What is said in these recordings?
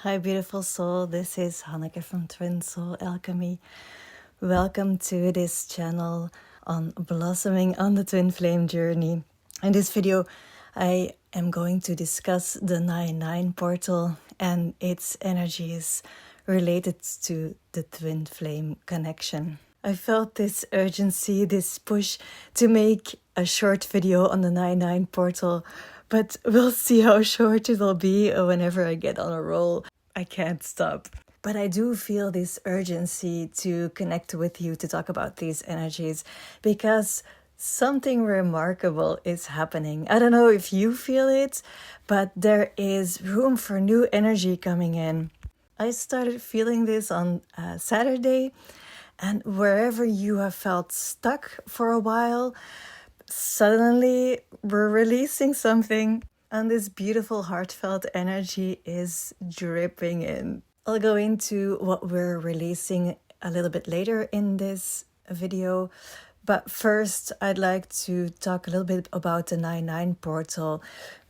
Hi, beautiful soul. This is Hanneke from Twin Soul Alchemy. Welcome to this channel on blossoming on the twin flame journey. In this video, I am going to discuss the 9-9 portal and its energies related to the twin flame connection. I felt this urgency, this push to make a short video on the 9-9 portal, but we'll see how short it'll be whenever I get on a roll. I can't stop. But I do feel this urgency to connect with you to talk about these energies because something remarkable is happening. I don't know if you feel it, but there is room for new energy coming in. I started feeling this on Saturday, and wherever you have felt stuck for a while, suddenly we're releasing something, and this beautiful heartfelt energy is dripping in. I'll go into what we're releasing a little bit later in this video, but first I'd like to talk a little bit about the 9-9 portal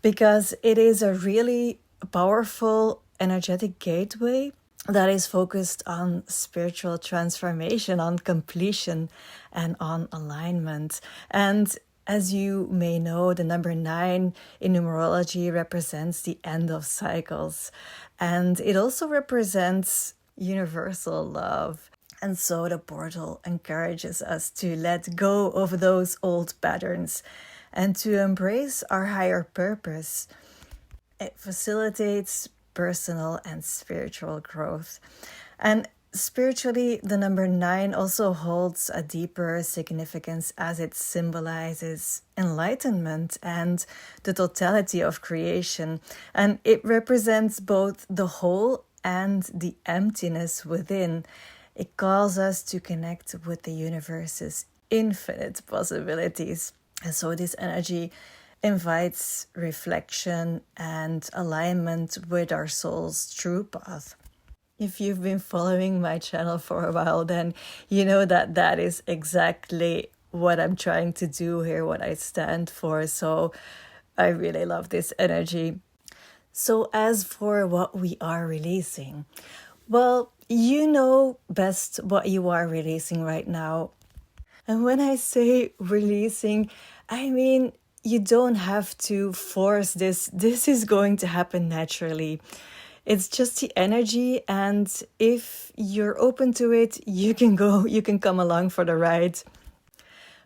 because it is a really powerful energetic gateway that is focused on spiritual transformation, on completion, and on alignment. And as you may know, the number 9 in numerology represents the end of cycles. And it also represents universal love. And so the portal encourages us to let go of those old patterns and to embrace our higher purpose. It facilitates personal and spiritual growth. And spiritually, the number 9 also holds a deeper significance as it symbolizes enlightenment and the totality of creation. And it represents both the whole and the emptiness within. It calls us to connect with the universe's infinite possibilities. And so this energy invites reflection and alignment with our soul's true path. If you've been following my channel for a while, then you know that that is exactly what I'm trying to do here, what I stand for. So I really love this energy. So as for what we are releasing, well, you know best what you are releasing right now. And when I say releasing, I mean you don't have to force this. This is going to happen naturally. It's just the energy, and if you're open to it, you can come along for the ride.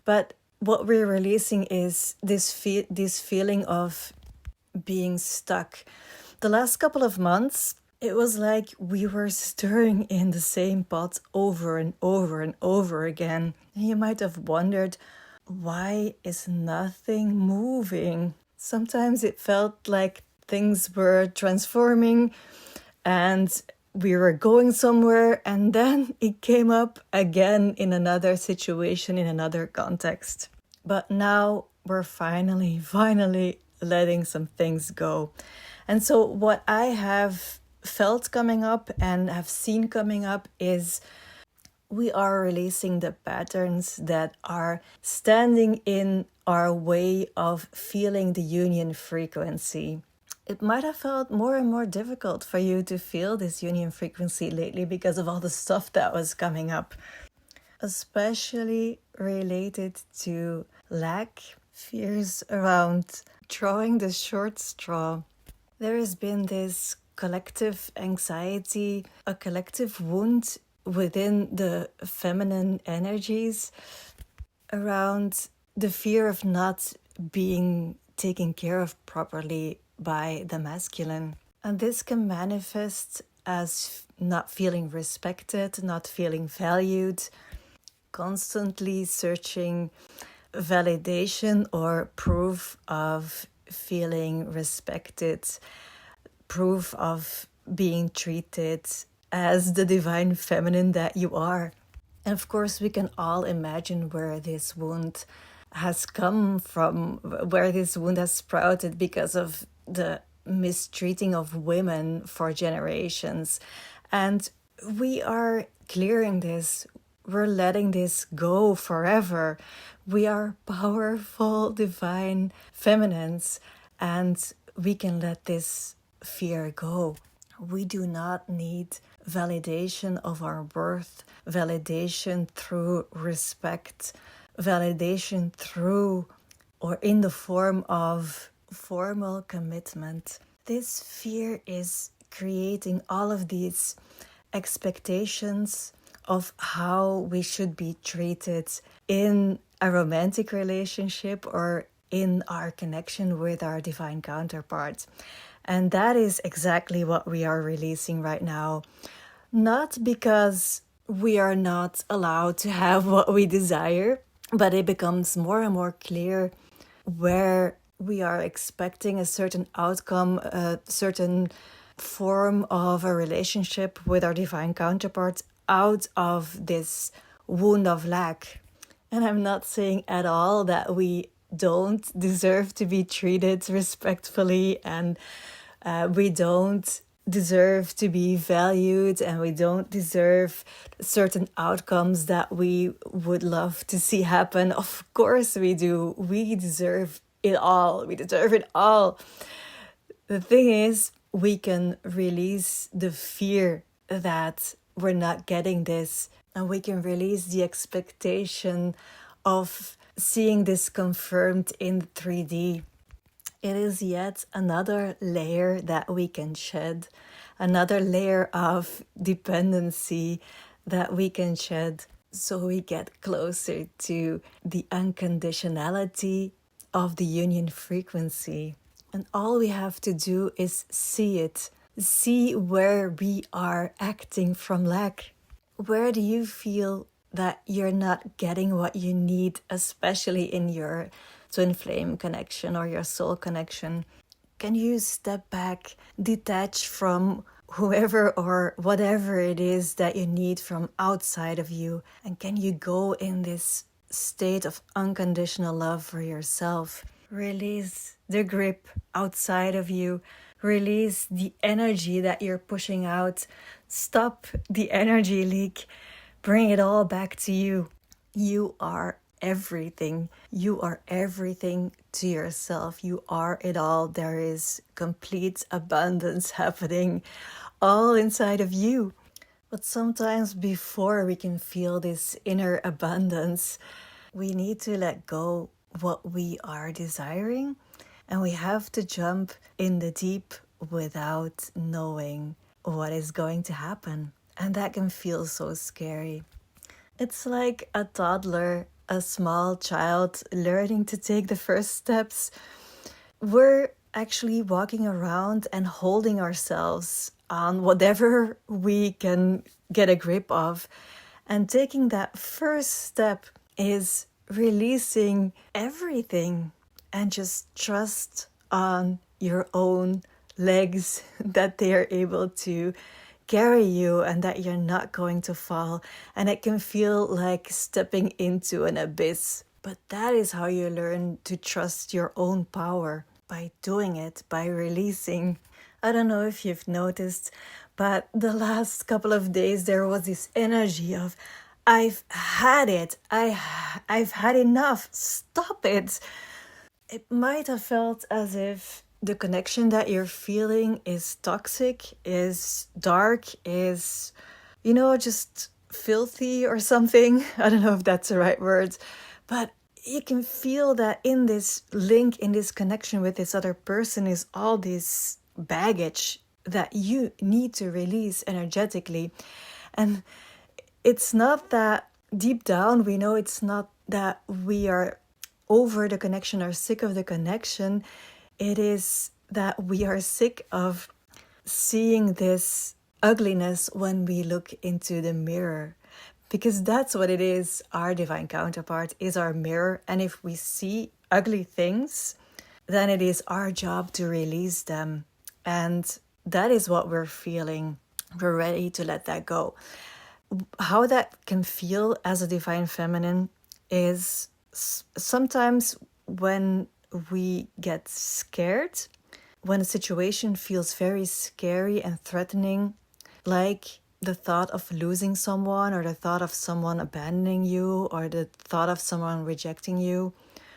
But what we're releasing is this feeling of being stuck. The last couple of months, it was like we were stirring in the same pot over and over and over again. And you might have wondered, why is nothing moving? Sometimes it felt like things were transforming and we were going somewhere, and then it came up again in another situation, in another context. But now we're finally letting some things go. And so what I have felt coming up and have seen coming up is we are releasing the patterns that are standing in our way of feeling the union frequency. It might have felt more and more difficult for you to feel this union frequency lately because of all the stuff that was coming up, especially related to lack, fears around drawing the short straw. There has been this collective anxiety, a collective wound within the feminine energies around the fear of not being taken care of properly by the masculine. And this can manifest as not feeling respected, not feeling valued, constantly searching validation or proof of feeling respected, proof of being treated as the divine feminine that you are. And of course, we can all imagine where this wound has come from, where this wound has sprouted because of the mistreating of women for generations. And we are clearing this. We're letting this go forever. We are powerful, divine feminines, and we can let this fear go. We do not need validation of our worth, validation through respect, validation through or in the form of formal commitment. This fear is creating all of these expectations of how we should be treated in a romantic relationship or in our connection with our divine counterpart. And that is exactly what we are releasing right now. Not because we are not allowed to have what we desire, but it becomes more and more clear where we are expecting a certain outcome, a certain form of a relationship with our divine counterpart out of this wound of lack. And I'm not saying at all that we don't deserve to be treated respectfully, and we don't deserve to be valued, and we don't deserve certain outcomes that we would love to see happen. Of course we do. We deserve it all. We deserve it all. The thing is, we can release the fear that we're not getting this, and we can release the expectation of seeing this confirmed in 3D. It is yet another layer that we can shed, another layer of dependency that we can shed, so we get closer to the unconditionality of the union frequency. And all we have to do is see it, see where we are acting from lack. Where do you feel that you're not getting what you need, especially in your twin flame connection or your soul connection? Can you step back, detach from whoever or whatever it is that you need from outside of you? And can you go in this state of unconditional love for yourself? Release the grip outside of you. Release the energy that you're pushing out. Stop the energy leak. Bring it all back to you. You are everything. You are everything to yourself. You are it all. There is complete abundance happening all inside of you. But sometimes before we can feel this inner abundance, we need to let go what we are desiring, and we have to jump in the deep without knowing what is going to happen. And that can feel so scary. It's like a toddler, a small child learning to take the first steps. We're actually walking around and holding ourselves on whatever we can get a grip of. And taking that first step is releasing everything and just trust on your own legs that they are able to carry you and that you're not going to fall. And it can feel like stepping into an abyss, but that is how you learn to trust your own power, by doing it, by releasing. I don't know if you've noticed, but the last couple of days there was this energy of, I've had it. I've had enough. Stop it. It might have felt as if the connection that you're feeling is toxic, is dark, is, just filthy or something. I don't know if that's the right word, but you can feel that in this link, in this connection with this other person, is all this baggage that you need to release energetically. And it's not that deep down we know it's not that we are over the connection or sick of the connection. It is that we are sick of seeing this ugliness when we look into the mirror. Because that's what it is. Our divine counterpart is our mirror. And if we see ugly things, then it is our job to release them. And that is what we're feeling. We're ready to let that go. How that can feel as a divine feminine is sometimes when we get scared, when a situation feels very scary and threatening, like the thought of losing someone, or the thought of someone abandoning you, or the thought of someone rejecting you,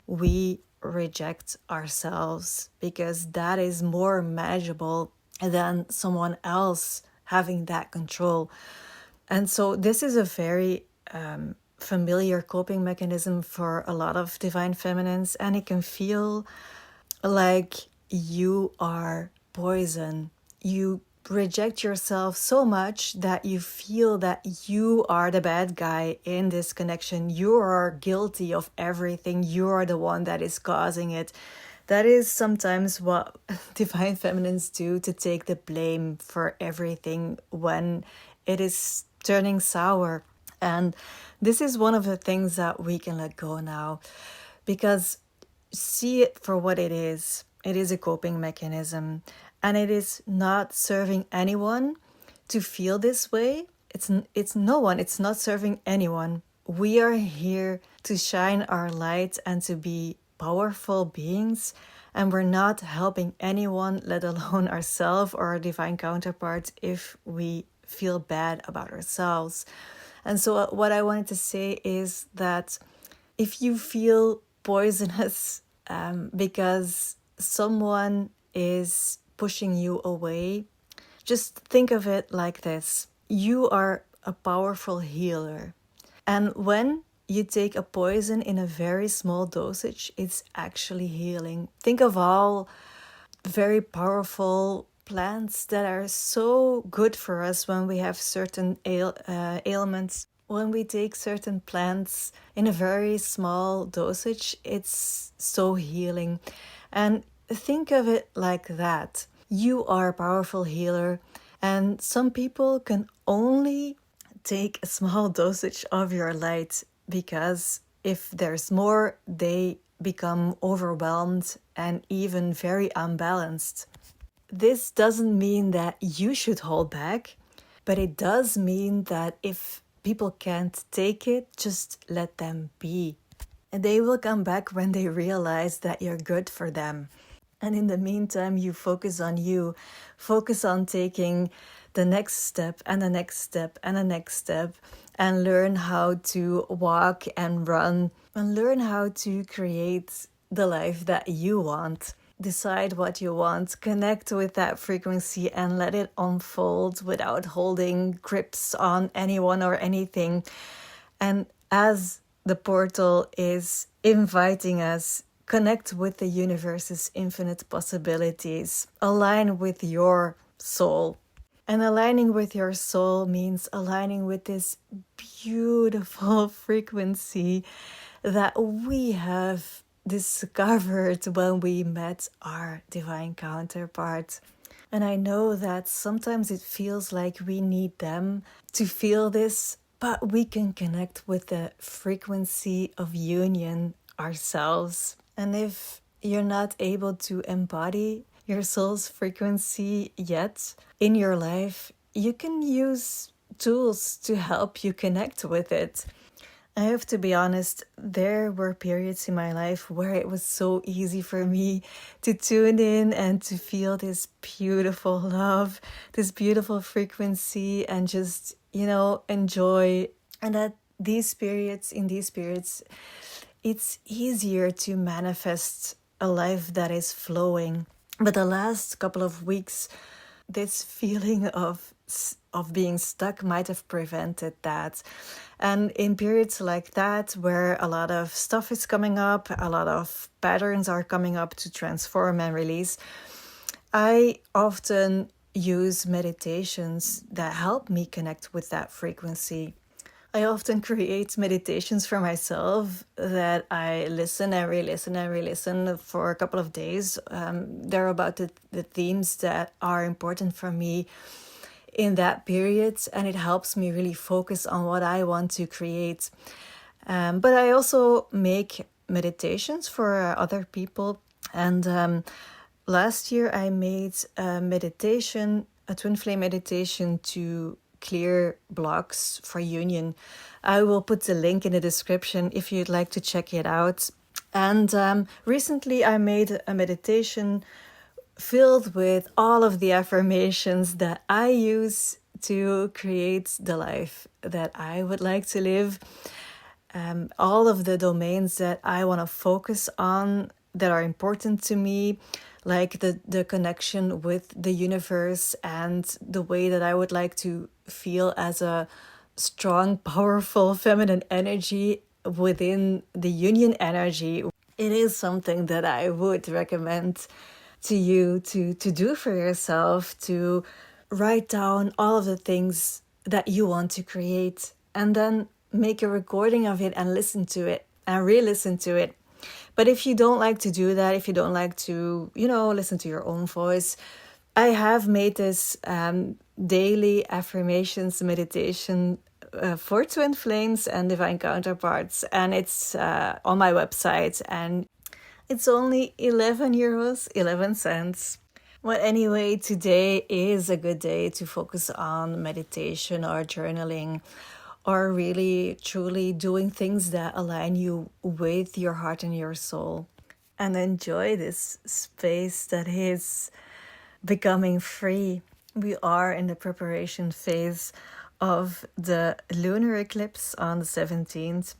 we reject ourselves because that is more manageable than someone else having that control. And so this is a very familiar coping mechanism for a lot of divine feminines, and it can feel like you are poison. You reject yourself so much that you feel that you are the bad guy in this connection. You are guilty of everything. You are the one that is causing it. That is sometimes what divine feminines do, to take the blame for everything when it is turning sour. And this is one of the things that we can let go now, because see it for what it is. It is a coping mechanism, and it is not serving anyone to feel this way. It's no one. It's not serving anyone. We are here to shine our light and to be powerful beings, and we're not helping anyone, let alone ourselves or our divine counterparts, if we feel bad about ourselves. And so what I wanted to say is that if you feel poisonous because someone is pushing you away, just think of it like this. You are a powerful healer. And when you take a poison in a very small dosage, it's actually healing. Think of all very powerful plants that are so good for us when we have certain ailments. When we take certain plants in a very small dosage, it's so healing. And think of it like that. You are a powerful healer, and some people can only take a small dosage of your light, because if there's more, they become overwhelmed and even very unbalanced. This doesn't mean that you should hold back, but it does mean that if people can't take it, just let them be. And they will come back when they realize that you're good for them. And in the meantime, you focus on you. Focus on taking the next step and the next step and the next step, and learn how to walk and run, and learn how to create the life that you want. Decide what you want, connect with that frequency, and let it unfold without holding grips on anyone or anything. And as the portal is inviting us, connect with the universe's infinite possibilities. Align with your soul. And aligning with your soul means aligning with this beautiful frequency that we have discovered when we met our divine counterpart. And I know that sometimes it feels like we need them to feel this, but we can connect with the frequency of union ourselves. And if you're not able to embody your soul's frequency yet in your life, you can use tools to help you connect with it. I have to be honest, there were periods in my life where it was so easy for me to tune in and to feel this beautiful love, this beautiful frequency, and just, enjoy. And in these periods, it's easier to manifest a life that is flowing. But the last couple of weeks, this feeling of being stuck might have prevented that. And in periods like that, where a lot of stuff is coming up, a lot of patterns are coming up to transform and release, I often use meditations that help me connect with that frequency. I often create meditations for myself that I listen and re-listen and re-listen for a couple of days. They're about the themes that are important for me in that period, and it helps me really focus on what I want to create. But I also make meditations for other people. And last year I made a meditation, a twin flame meditation to clear blocks for union. I will put the link in the description if you'd like to check it out. And recently I made a meditation filled with all of the affirmations that I use to create the life that I would like to live. All of the domains that I want to focus on that are important to me, like the connection with the universe and the way that I would like to feel as a strong, powerful feminine energy within the union energy. It is something that I would recommend to you to do for yourself, to write down all of the things that you want to create and then make a recording of it and listen to it and re-listen to it. But if you don't like to do that, if you don't like to, listen to your own voice, I have made this daily affirmations meditation for twin flames and divine counterparts, and it's on my website, and it's only 11 euros, 11 cents. Well, anyway, today is a good day to focus on meditation or journaling, or really truly doing things that align you with your heart and your soul. And enjoy this space that is becoming free. We are in the preparation phase of the lunar eclipse on the 17th.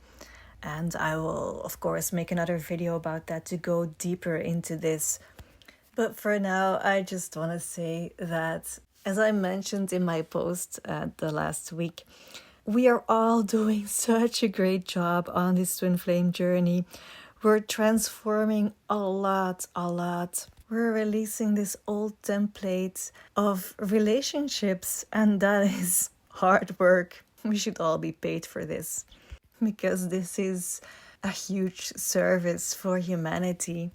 And I will, of course, make another video about that to go deeper into this. But for now, I just want to say that, as I mentioned in my post the last week, we are all doing such a great job on this twin flame journey. We're transforming a lot. We're releasing this old template of relationships, and that is hard work. We should all be paid for this, because this is a huge service for humanity.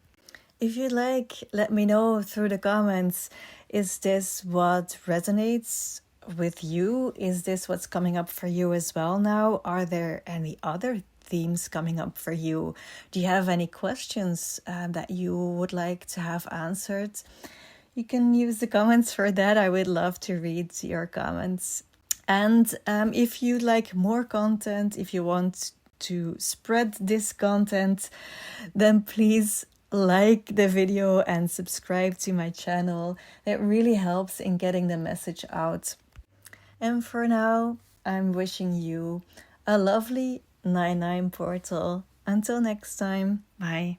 If you like, let me know through the comments. Is this what resonates with you? Is this what's coming up for you as well now? Are there any other themes coming up for you? Do you have any questions that you would like to have answered? You can use the comments for that. I would love to read your comments. And if you like more content, if you want to spread this content, then please like the video and subscribe to my channel. It really helps in getting the message out. And for now, I'm wishing you a lovely 9/9 portal. Until next time, bye.